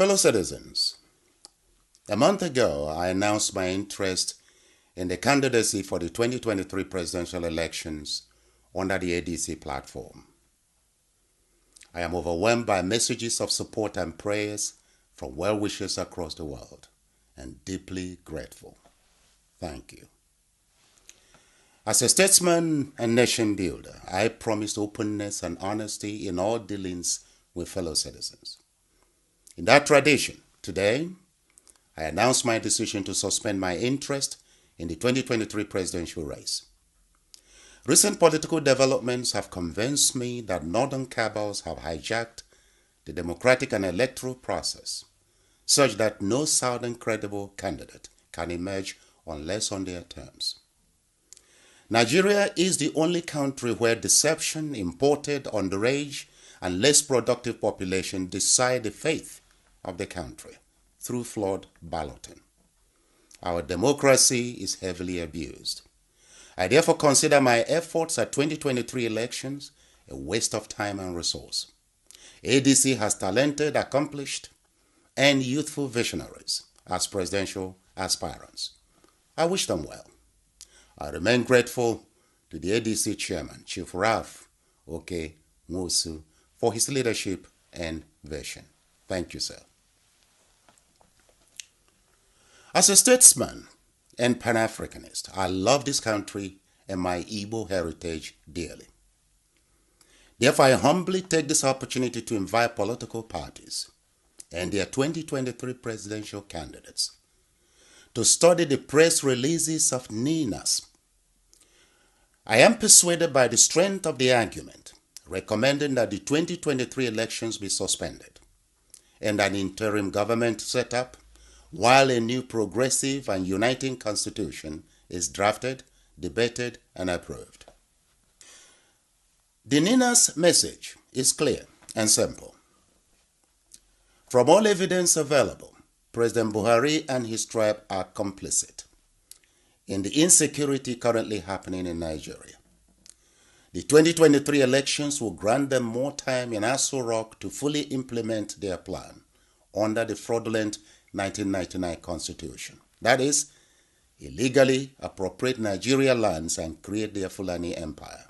Fellow citizens, a month ago I announced my interest in the candidacy for the 2023 presidential elections under the ADC platform. I am overwhelmed by messages of support and prayers from well-wishers across the world and deeply grateful. Thank you. As a statesman and nation builder, I promised openness and honesty in all dealings with fellow citizens. In that tradition, today, I announce my decision to suspend my interest in the 2023 presidential race. Recent political developments have convinced me that northern cabals have hijacked the democratic and electoral process, such that no southern credible candidate can emerge unless on their terms. Nigeria is the only country where deception, imported, underage, and less productive population decide the fate of the country through flawed balloting. Our democracy is heavily abused. I therefore consider my efforts at 2023 elections a waste of time and resource. ADC has talented, accomplished, and youthful visionaries as presidential aspirants. I wish them well. I remain grateful to the ADC chairman, Chief Ralph Oke Nwosu, for his leadership and vision. Thank you, sir. As a statesman and Pan-Africanist, I love this country and my Igbo heritage dearly. Therefore, I humbly take this opportunity to invite political parties and their 2023 presidential candidates to study the press releases of NINAS. I am persuaded by the strength of the argument recommending that the 2023 elections be suspended and an interim government set up while a new progressive and uniting constitution is drafted, debated, and approved. The NINA's message is clear and simple. From all evidence available, President Buhari and his tribe are complicit in the insecurity currently happening in Nigeria. The 2023 elections will grant them more time in Aso Rock to fully implement their plan under the fraudulent 1999 Constitution. That is, illegally appropriate Nigeria lands and create their Fulani empire.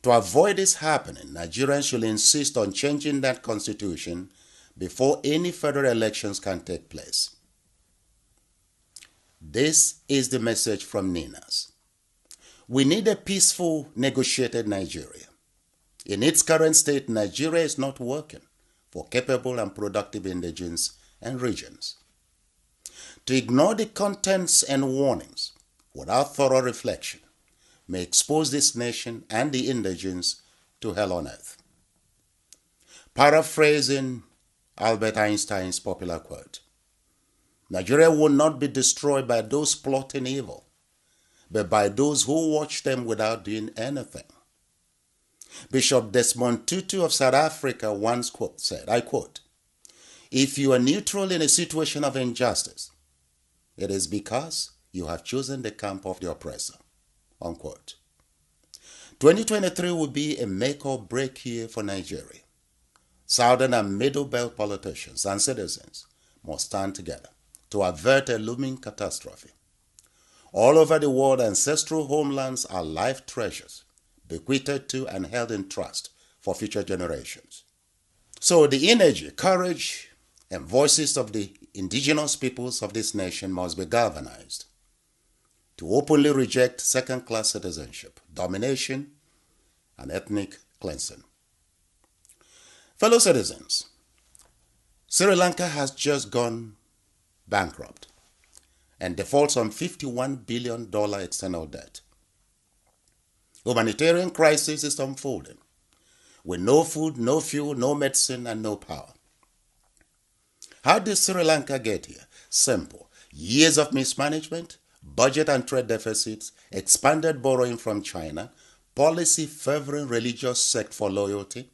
To avoid this happening, Nigerians should insist on changing that constitution before any federal elections can take place. This is the message from NINAS. We need a peaceful, negotiated Nigeria. In its current state, Nigeria is not working for capable and productive indigents and regions. To ignore the contents and warnings without thorough reflection may expose this nation and the indigents to hell on earth. Paraphrasing Albert Einstein's popular quote, Nigeria will not be destroyed by those plotting evil, but by those who watch them without doing anything. Bishop Desmond Tutu of South Africa once said, I quote, if you are neutral in a situation of injustice, it is because you have chosen the camp of the oppressor. Unquote. 2023 will be a make or break year for Nigeria. Southern and Middle Belt politicians and citizens must stand together to avert a looming catastrophe. All over the world, ancestral homelands are life treasures, bequeathed to and held in trust for future generations. So the energy, courage, and voices of the indigenous peoples of this nation must be galvanized to openly reject second-class citizenship, domination, and ethnic cleansing. Fellow citizens, Sri Lanka has just gone bankrupt and defaults on $51 billion external debt. Humanitarian crisis is unfolding with no food, no fuel, no medicine, and no power. How did Sri Lanka get here? Simple. Years of mismanagement, budget and trade deficits, expanded borrowing from China, policy favoring religious sect for loyalty,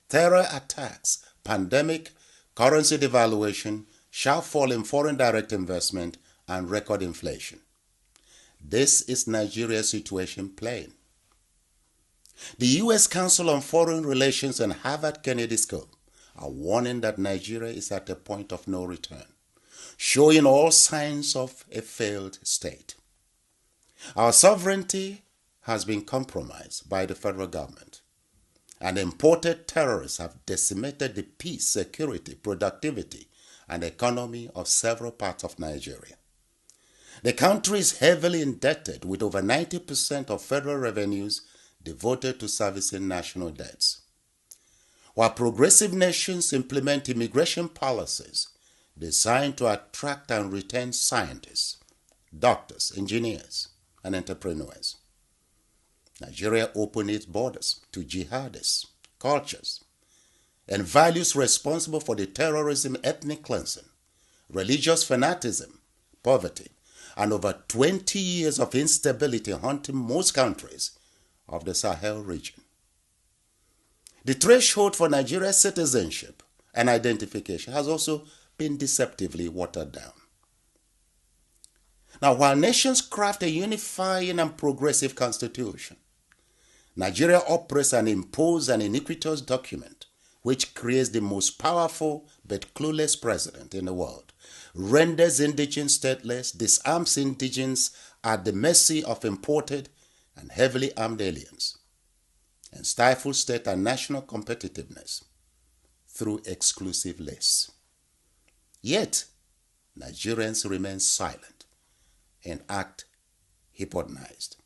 terror attacks, pandemic, currency devaluation, sharp fall in foreign direct investment, and record inflation. This is Nigeria's situation plain. The U.S. Council on Foreign Relations and Harvard Kennedy School are warning that Nigeria is at a point of no return, showing all signs of a failed state. Our sovereignty has been compromised by the federal government, and imported terrorists have decimated the peace, security, productivity, and economy of several parts of Nigeria. The country is heavily indebted, with over 90% of federal revenues devoted to servicing national debts. While progressive nations implement immigration policies designed to attract and retain scientists, doctors, engineers, and entrepreneurs, Nigeria opened its borders to jihadists, cultures, and values responsible for the terrorism, ethnic cleansing, religious fanaticism, poverty, and over 20 years of instability haunting most countries of the Sahel region. The threshold for Nigeria's citizenship and identification has also been deceptively watered down. Now, while nations craft a unifying and progressive constitution, Nigeria operates and imposes an iniquitous document which creates the most powerful but clueless president in the world, renders indigents stateless, disarms indigents at the mercy of imported and heavily armed aliens, and stifles state and national competitiveness through exclusive lists. Yet, Nigerians remain silent and act hypnotized.